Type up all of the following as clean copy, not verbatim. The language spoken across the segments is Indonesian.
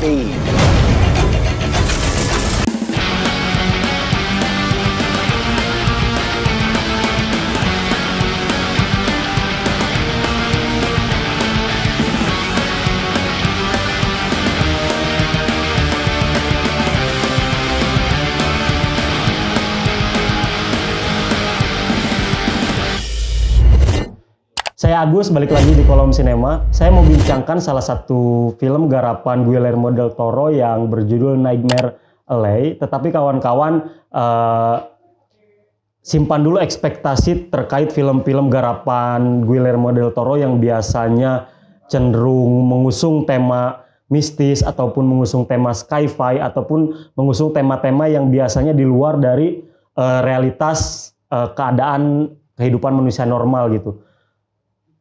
scene. Saya Agus, balik lagi di Kolom Sinema. Saya mau bincangkan salah satu film garapan Guillermo del Toro yang berjudul Nightmare Alley. Tetapi kawan-kawan simpan dulu ekspektasi terkait film-film garapan Guillermo del Toro yang biasanya cenderung mengusung tema mistis ataupun mengusung tema sci-fi ataupun mengusung tema-tema yang biasanya di luar dari realitas keadaan kehidupan manusia normal gitu.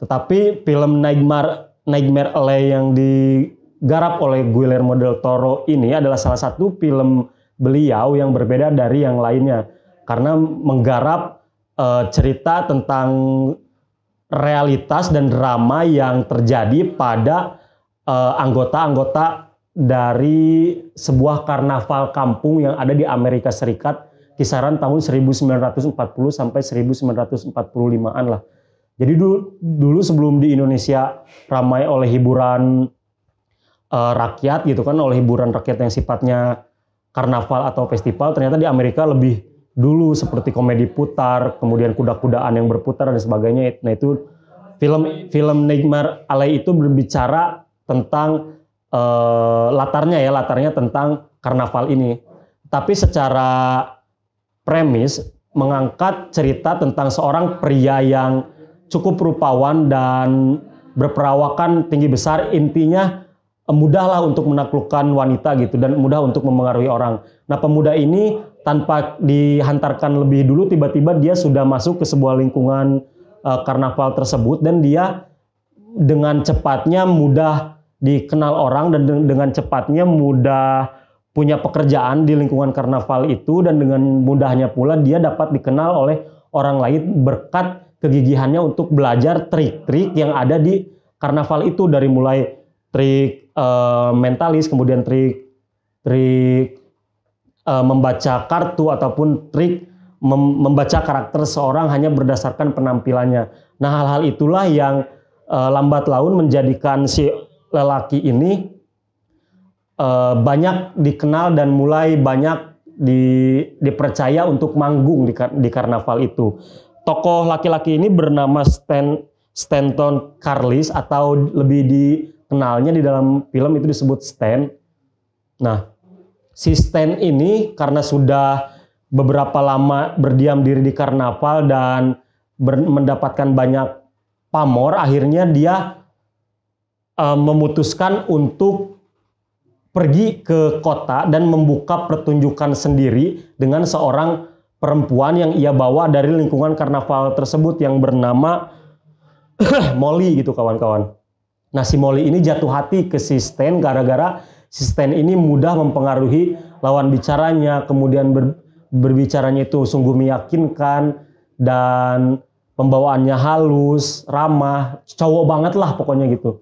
Tetapi film Nightmare Alley yang digarap oleh Guillermo del Toro ini adalah salah satu film beliau yang berbeda dari yang lainnya. Karena menggarap cerita tentang realitas dan drama yang terjadi pada anggota-anggota dari sebuah karnaval kampung yang ada di Amerika Serikat kisaran tahun 1940 sampai 1945-an lah. Jadi dulu sebelum di Indonesia ramai oleh hiburan rakyat gitu kan, oleh hiburan rakyat yang sifatnya karnaval atau festival, ternyata di Amerika lebih dulu seperti komedi putar, kemudian kuda-kudaan yang berputar dan sebagainya. Nah itu film Nightmare Alley itu berbicara tentang latarnya tentang karnaval ini. Tapi secara premis mengangkat cerita tentang seorang pria yang cukup rupawan dan berperawakan tinggi besar, intinya mudahlah untuk menaklukkan wanita gitu dan mudah untuk memengaruhi orang. Nah pemuda ini tanpa dihantarkan lebih dulu tiba-tiba dia sudah masuk ke sebuah lingkungan karnaval tersebut dan dia dengan cepatnya mudah dikenal orang dan dengan cepatnya mudah punya pekerjaan di lingkungan karnaval itu dan dengan mudahnya pula dia dapat dikenal oleh orang lain berkat kegigihannya untuk belajar trik-trik yang ada di karnaval itu, dari mulai trik mentalis, kemudian trik membaca kartu ataupun trik membaca karakter seorang hanya berdasarkan penampilannya. Nah hal-hal itulah yang lambat laun menjadikan si lelaki ini banyak dikenal dan mulai banyak dipercaya untuk manggung di karnaval itu. Tokoh laki-laki ini bernama Stanton Carlisle atau lebih dikenalnya di dalam film itu disebut Stan. Nah, si Stan ini karena sudah beberapa lama berdiam diri di karnaval dan mendapatkan banyak pamor, akhirnya dia memutuskan untuk pergi ke kota dan membuka pertunjukan sendiri dengan seorang perempuan yang ia bawa dari lingkungan karnaval tersebut yang bernama Molly gitu kawan-kawan. Nah si Molly ini jatuh hati ke si Stan gara-gara si Stan ini mudah mempengaruhi lawan bicaranya, kemudian berbicaranya itu sungguh meyakinkan dan pembawaannya halus, ramah, cowok banget lah pokoknya gitu.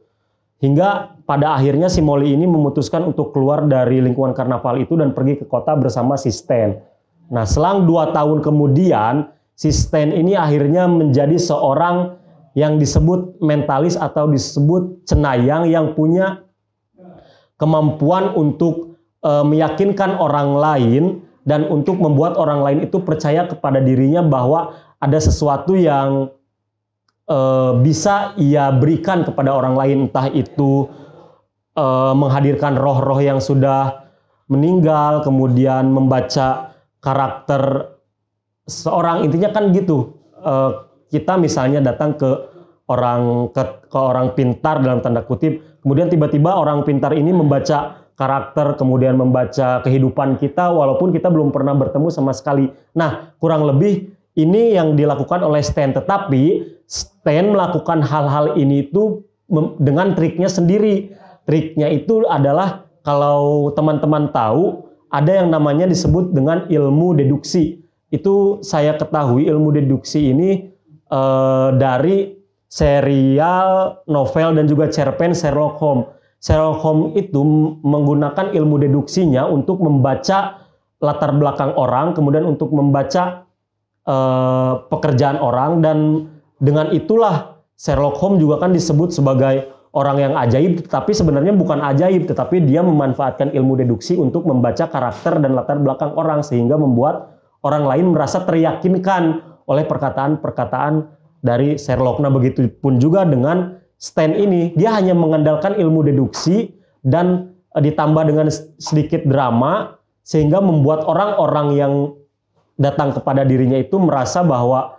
Hingga pada akhirnya si Molly ini memutuskan untuk keluar dari lingkungan karnaval itu dan pergi ke kota bersama si Stan. Nah, selang 2 tahun kemudian, si Stan ini akhirnya menjadi seorang yang disebut mentalis atau disebut cenayang yang punya kemampuan untuk meyakinkan orang lain dan untuk membuat orang lain itu percaya kepada dirinya bahwa ada sesuatu yang bisa ia berikan kepada orang lain, entah itu menghadirkan roh-roh yang sudah meninggal, kemudian membaca karakter seorang, intinya kan gitu. Kita misalnya datang ke orang pintar dalam tanda kutip, kemudian tiba-tiba orang pintar ini membaca karakter, kemudian membaca kehidupan kita walaupun kita belum pernah bertemu sama sekali. Nah, kurang lebih ini yang dilakukan oleh Stan, tetapi Stan melakukan hal-hal ini itu dengan triknya sendiri. Triknya itu adalah, kalau teman-teman tahu, ada yang namanya disebut dengan ilmu deduksi. Itu saya ketahui ilmu deduksi ini dari serial, novel, dan juga cerpen Sherlock Holmes. Sherlock Holmes itu menggunakan ilmu deduksinya untuk membaca latar belakang orang, kemudian untuk membaca pekerjaan orang, dan dengan itulah Sherlock Holmes juga kan disebut sebagai orang yang ajaib, tapi sebenarnya bukan ajaib, tetapi dia memanfaatkan ilmu deduksi untuk membaca karakter dan latar belakang orang sehingga membuat orang lain merasa teryakinkan oleh perkataan-perkataan dari Sherlock. Nah, begitu pun juga dengan Stan ini, dia hanya mengandalkan ilmu deduksi dan ditambah dengan sedikit drama sehingga membuat orang-orang yang datang kepada dirinya itu merasa bahwa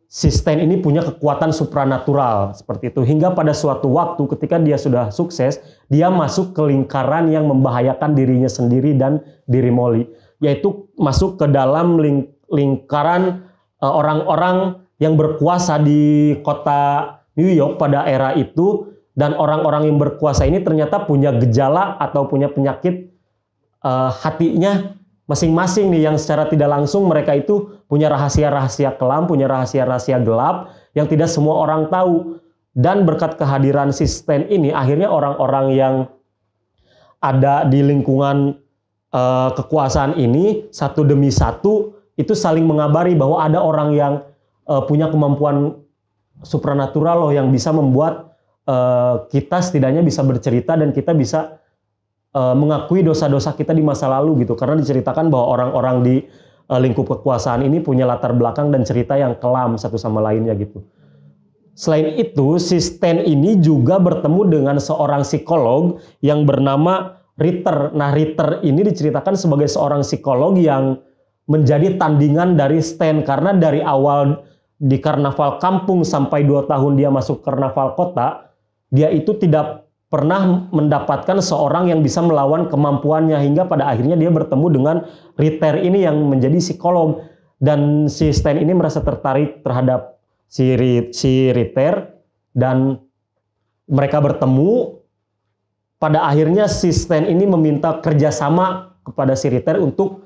si Stan ini punya kekuatan supranatural seperti itu, hingga pada suatu waktu ketika dia sudah sukses, dia masuk ke lingkaran yang membahayakan dirinya sendiri dan diri Molly, yaitu masuk ke dalam lingkaran orang-orang yang berkuasa di kota New York pada era itu, dan orang-orang yang berkuasa ini ternyata punya gejala atau punya penyakit hatinya masing-masing nih, yang secara tidak langsung mereka itu punya rahasia-rahasia kelam, punya rahasia-rahasia gelap yang tidak semua orang tahu. Dan berkat kehadiran si Stan ini, akhirnya orang-orang yang ada di lingkungan kekuasaan ini satu demi satu itu saling mengabari bahwa ada orang yang punya kemampuan supranatural loh, yang bisa membuat kita setidaknya bisa bercerita dan kita bisa mengakui dosa-dosa kita di masa lalu gitu, karena diceritakan bahwa orang-orang di lingkup kekuasaan ini punya latar belakang dan cerita yang kelam satu sama lainnya gitu. Selain itu, si Stan ini juga bertemu dengan seorang psikolog yang bernama Ritter. Nah, Ritter ini diceritakan sebagai seorang psikolog yang menjadi tandingan dari Stan, karena dari awal di karnaval kampung sampai 2 tahun dia masuk karnaval kota, dia itu tidak pernah mendapatkan seorang yang bisa melawan kemampuannya, hingga pada akhirnya dia bertemu dengan Ritter ini yang menjadi psikolog, dan si Stan ini merasa tertarik terhadap si Ritter dan mereka bertemu. Pada akhirnya si Stan ini meminta kerjasama kepada si Ritter untuk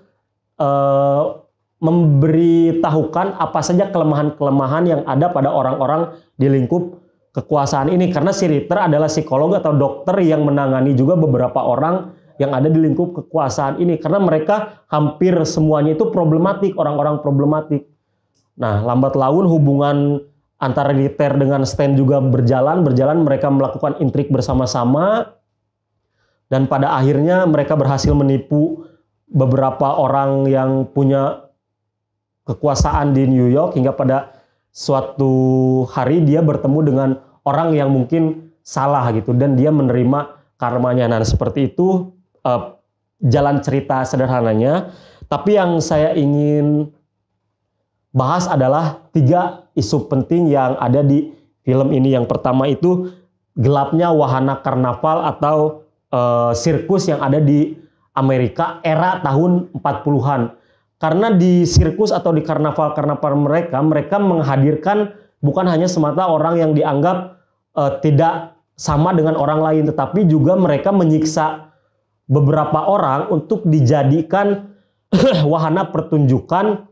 memberitahukan apa saja kelemahan-kelemahan yang ada pada orang-orang di lingkup kekuasaan ini, karena si Ritter adalah psikolog atau dokter yang menangani juga beberapa orang yang ada di lingkup kekuasaan ini, karena mereka hampir semuanya itu problematik, orang-orang problematik. Nah, lambat laun hubungan antara Ritter dengan Stan juga berjalan, mereka melakukan intrik bersama-sama, dan pada akhirnya mereka berhasil menipu beberapa orang yang punya kekuasaan di New York, hingga pada suatu hari dia bertemu dengan orang yang mungkin salah gitu, dan dia menerima karmanya. Nah, seperti itu jalan cerita sederhananya. Tapi yang saya ingin bahas adalah 3 isu penting yang ada di film ini. Yang pertama itu gelapnya wahana karnaval atau sirkus yang ada di Amerika era tahun 40-an. Karena di sirkus atau di karnaval-karnaval mereka menghadirkan bukan hanya semata orang yang dianggap tidak sama dengan orang lain, tetapi juga mereka menyiksa beberapa orang untuk dijadikan wahana pertunjukan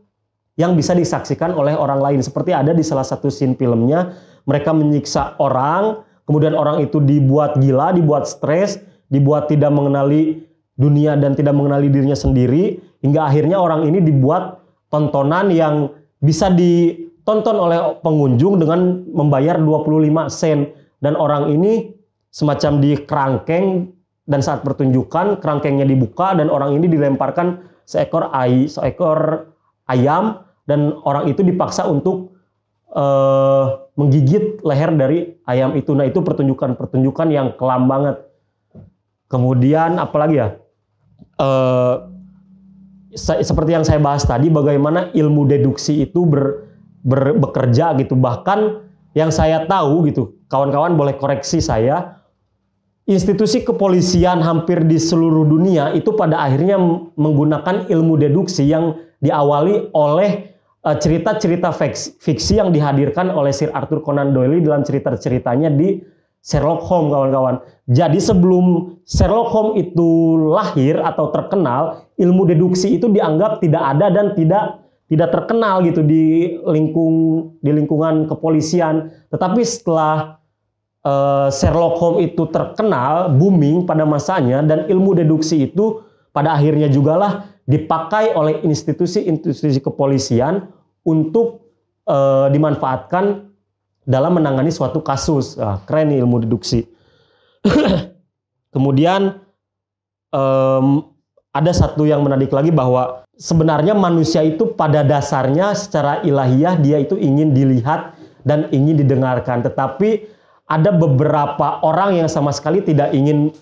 yang bisa disaksikan oleh orang lain. Seperti ada di salah satu scene filmnya, mereka menyiksa orang, kemudian orang itu dibuat gila, dibuat stres, dibuat tidak mengenali dunia dan tidak mengenali dirinya sendiri, hingga akhirnya orang ini dibuat tontonan yang bisa ditonton oleh pengunjung dengan membayar 25 sen, dan orang ini semacam dikerangkeng, dan saat pertunjukan kerangkengnya dibuka dan orang ini dilemparkan seekor ayam, dan orang itu dipaksa untuk menggigit leher dari ayam itu. Nah, itu pertunjukan yang kelam banget. Kemudian apalagi ya, seperti yang saya bahas tadi, bagaimana ilmu deduksi itu bekerja gitu. Bahkan yang saya tahu gitu, kawan-kawan boleh koreksi saya, institusi kepolisian hampir di seluruh dunia itu pada akhirnya menggunakan ilmu deduksi yang diawali oleh cerita-cerita fiksi yang dihadirkan oleh Sir Arthur Conan Doyle dalam cerita-ceritanya di Sherlock Holmes, kawan-kawan. Jadi sebelum Sherlock Holmes itu lahir atau terkenal, ilmu deduksi itu dianggap tidak ada dan tidak terkenal gitu di lingkungan kepolisian. Tetapi setelah Sherlock Holmes itu terkenal, booming pada masanya, dan ilmu deduksi itu pada akhirnya juga lah dipakai oleh institusi-institusi kepolisian untuk dimanfaatkan dalam menangani suatu kasus. Keren nih ilmu deduksi. Kemudian ada satu yang menarik lagi, bahwa sebenarnya manusia itu pada dasarnya secara ilahiyah dia itu ingin dilihat dan ingin didengarkan, tetapi ada beberapa orang yang sama sekali tidak ingin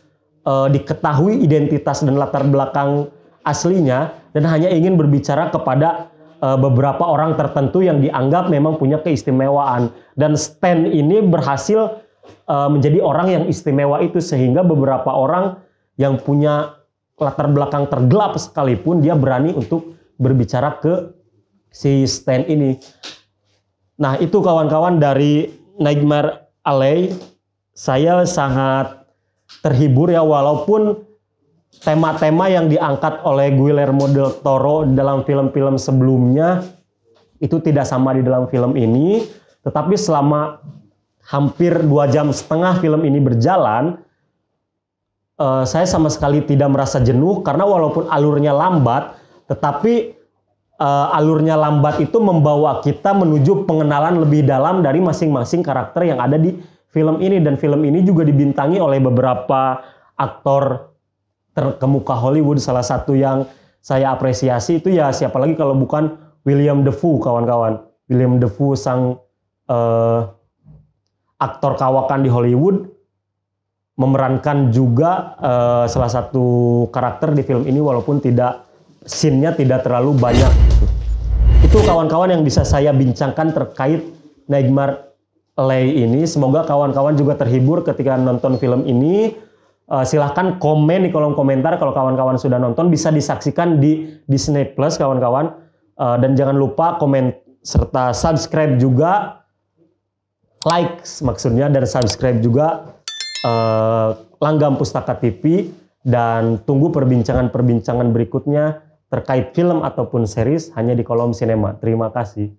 diketahui identitas dan latar belakang aslinya, dan hanya ingin berbicara kepada beberapa orang tertentu yang dianggap memang punya keistimewaan. Dan Stan ini berhasil menjadi orang yang istimewa itu, sehingga beberapa orang yang punya latar belakang tergelap sekalipun dia berani untuk berbicara ke si Stan ini. Nah, itu kawan-kawan dari Nightmare Alley. Saya sangat terhibur ya, walaupun tema-tema yang diangkat oleh Guillermo del Toro dalam film-film sebelumnya itu tidak sama di dalam film ini, tetapi selama hampir 2,5 jam film ini berjalan, saya sama sekali tidak merasa jenuh, karena walaupun alurnya lambat, tetapi alurnya lambat itu membawa kita menuju pengenalan lebih dalam dari masing-masing karakter yang ada di film ini. Dan film ini juga dibintangi oleh beberapa aktor terkemuka Hollywood. Salah satu yang saya apresiasi itu ya siapa lagi kalau bukan William Dafoe, kawan-kawan. William Dafoe, sang aktor kawakan di Hollywood, memerankan juga salah satu karakter di film ini, walaupun scene-nya tidak terlalu banyak. Itu kawan-kawan yang bisa saya bincangkan terkait Nightmare Alley ini. Semoga kawan-kawan juga terhibur ketika nonton film ini. Silahkan komen di kolom komentar kalau kawan-kawan sudah nonton. Bisa disaksikan di Disney Plus, kawan-kawan. Dan jangan lupa komen serta subscribe juga, like maksudnya, dan subscribe juga Langgam Pustaka TV. Dan tunggu perbincangan-perbincangan berikutnya terkait film ataupun series hanya di Kolom Sinema. Terima kasih.